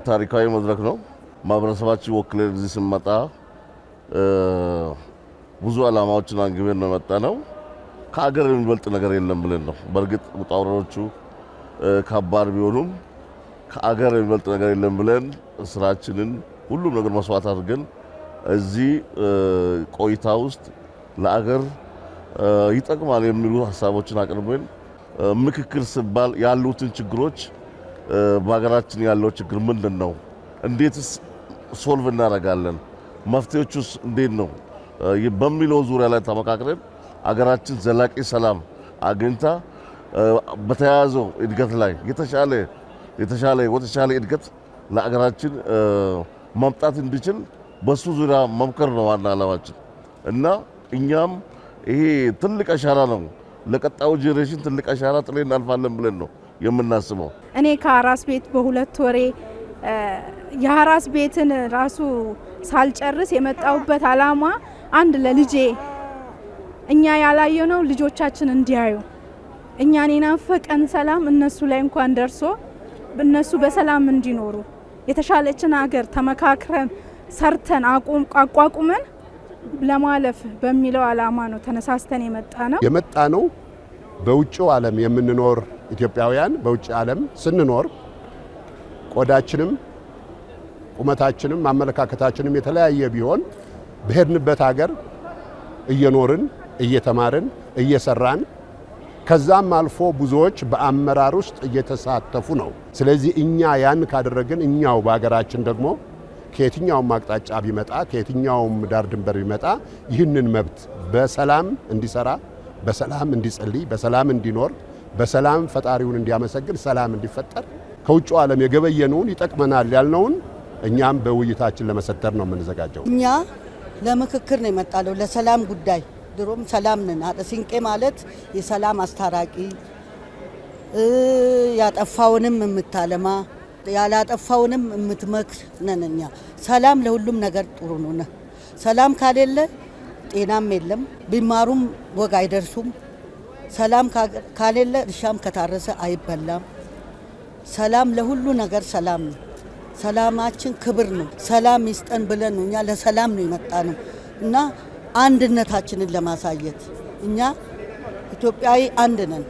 ታሪካዊ መድረክ ነው። ማህበረሰባችን ወክለን እዚህ ስንመጣ ብዙ ዓላማዎችን አንግበን ነው የመጣነው። ከአገር የሚበልጥ ነገር የለም ብለን ነው። በእርግጥ ውጣ ውረዶቹ ከባድ ቢሆኑም ከአገር የሚበልጥ ነገር የለም ብለን ስራችንን ሁሉም ነገር መስዋዕት አድርገን እዚህ ቆይታ ውስጥ ለአገር ይጠቅማል የሚሉ ሐሳቦችን አቅርበን ምክክር ሲባል ያሉትን ችግሮች በአገራችን ያለው ችግር ምንድነው? እንዴትስ ሶልቭ እናደርጋለን? መፍትሄዎቹስ እንዴት ነው? በሚለው ዙሪያ ላይ ተመካክረን አገራችን ዘላቂ ሰላም አግኝታ በተያያዘው እድገት ላይ የተሻለ እድገት ለአገራችን ማምጣት እንዲችል በሱ ዙሪያ መምከር ነው ዋና ዓላማችን እና እኛም ይሄ ትልቅ አሻራ ነው ለቀጣዩ ጄኔሬሽን ትልቅ አሻራ ጥለን እናልፋለን ብለን ነው የምናስበው። እኔ ከአራስ ቤት በሁለት ወሬ የአራስ ቤትን ራሱ ሳልጨርስ የመጣውበት ዓላማ አንድ ለልጄ እኛ ያላየነው ልጆቻችን እንዲያዩ እኛን የናፈቀን ሰላም እነሱ ላይ እንኳን ደርሶ እነሱ በሰላም እንዲኖሩ የተሻለችን ሀገር ተመካክረን ሰርተን አቋቁመን ለማለፍ በሚለው ዓላማ ነው ተነሳስተን የመጣ ነው። በውጭው ዓለም የምንኖር ኢትዮጵያውያን በውጭ ዓለም ስንኖር ቆዳችንም ቁመታችንም አመለካከታችንም የተለያየ ቢሆን በሄድንበት ሀገር እየኖርን እየተማርን እየሰራን ከዛም አልፎ ብዙዎች በአመራር ውስጥ እየተሳተፉ ነው። ስለዚህ እኛ ያን ካደረግን እኛው በአገራችን ደግሞ ከየትኛውም አቅጣጫ ቢመጣ ከየትኛውም ዳር ድንበር ቢመጣ ይህንን መብት በሰላም እንዲሰራ፣ በሰላም እንዲጸልይ፣ በሰላም እንዲኖር፣ በሰላም ፈጣሪውን እንዲያመሰግን፣ ሰላም እንዲፈጠር ከውጭው ዓለም የገበየነውን ይጠቅመናል ያልነውን እኛም በውይይታችን ለመሰተር ነው የምንዘጋጀው። እኛ ለምክክር ነው የመጣለው ለሰላም ጉዳይ። ድሮም ሰላም ነን። ሲንቄ ማለት የሰላም አስታራቂ፣ ያጠፋውንም የምታለማ ያላጠፋውንም የምትመክር ነን እኛ። ሰላም ለሁሉም ነገር ጥሩ ነው። ሰላም ካሌለ ጤናም የለም፣ ቢማሩም ወግ አይደርሱም። ሰላም ካሌለ እርሻም ከታረሰ አይበላም። ሰላም ለሁሉ ነገር ሰላም ነው። ሰላማችን ክብር ነው። ሰላም ይስጠን ብለን ነው እኛ ለሰላም ነው የመጣ ነው እና አንድነታችንን ለማሳየት እኛ ኢትዮጵያዊ አንድ ነን።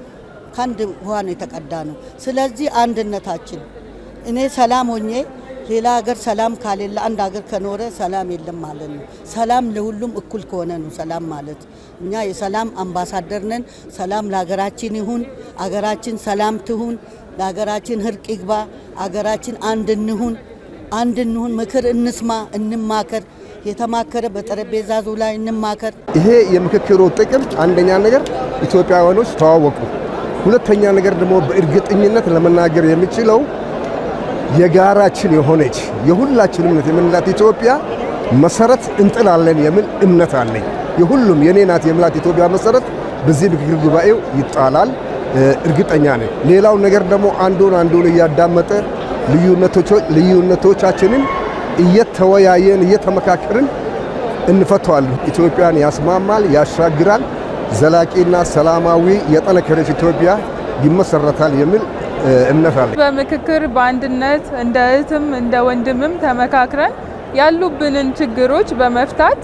ከአንድ ውሃ ነው የተቀዳ ነው። ስለዚህ አንድነታችን እኔ ሰላም ሆኜ ሌላ ሀገር ሰላም ካሌለ አንድ ሀገር ከኖረ ሰላም የለም ማለት ነው። ሰላም ለሁሉም እኩል ከሆነ ነው ሰላም ማለት። እኛ የሰላም አምባሳደር ነን። ሰላም ለሀገራችን ይሁን፣ ሀገራችን ሰላም ትሁን፣ ለሀገራችን እርቅ ይግባ፣ ሀገራችን አንድ እንሁን፣ ምክር እንስማ፣ እንማከር፣ የተማከረ በጠረጴዛ ዙሪያ እንማከር። ይሄ የምክክሩ ጥቅም አንደኛ ነገር ኢትዮጵያውያኖች ተዋወቁ፣ ሁለተኛ ነገር ደግሞ በእርግጠኝነት ለመናገር የሚችለው የጋራችን የሆነች የሁላችንም እምነት የምንላት ኢትዮጵያ መሰረት እንጥላለን የሚል እምነት አለኝ። የሁሉም የኔ ናት የምላት ኢትዮጵያ መሰረት በዚህ ምክክር ጉባኤው ይጣላል እርግጠኛ ነኝ። ሌላው ነገር ደግሞ አንዱን እያዳመጠ ልዩነቶቻችንን እየተወያየን እየተመካከርን እንፈታዋለን። ኢትዮጵያን ያስማማል፣ ያሻግራል፣ ዘላቂና ሰላማዊ የጠነከረች ኢትዮጵያ ይመሰረታል የሚል እምነት አለ። በምክክር በአንድነት እንደ እህትም እንደ ወንድምም ተመካክረን ያሉብንን ችግሮች በመፍታት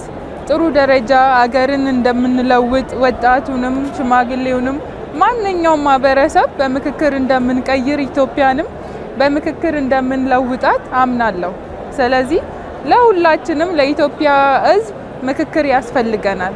ጥሩ ደረጃ አገርን እንደምንለውጥ ወጣቱንም ሽማግሌውንም ማንኛውም ማህበረሰብ በምክክር እንደምንቀይር ኢትዮጵያንም በምክክር እንደምንለውጣት አምናለሁ። ስለዚህ ለሁላችንም ለኢትዮጵያ ሕዝብ ምክክር ያስፈልገናል።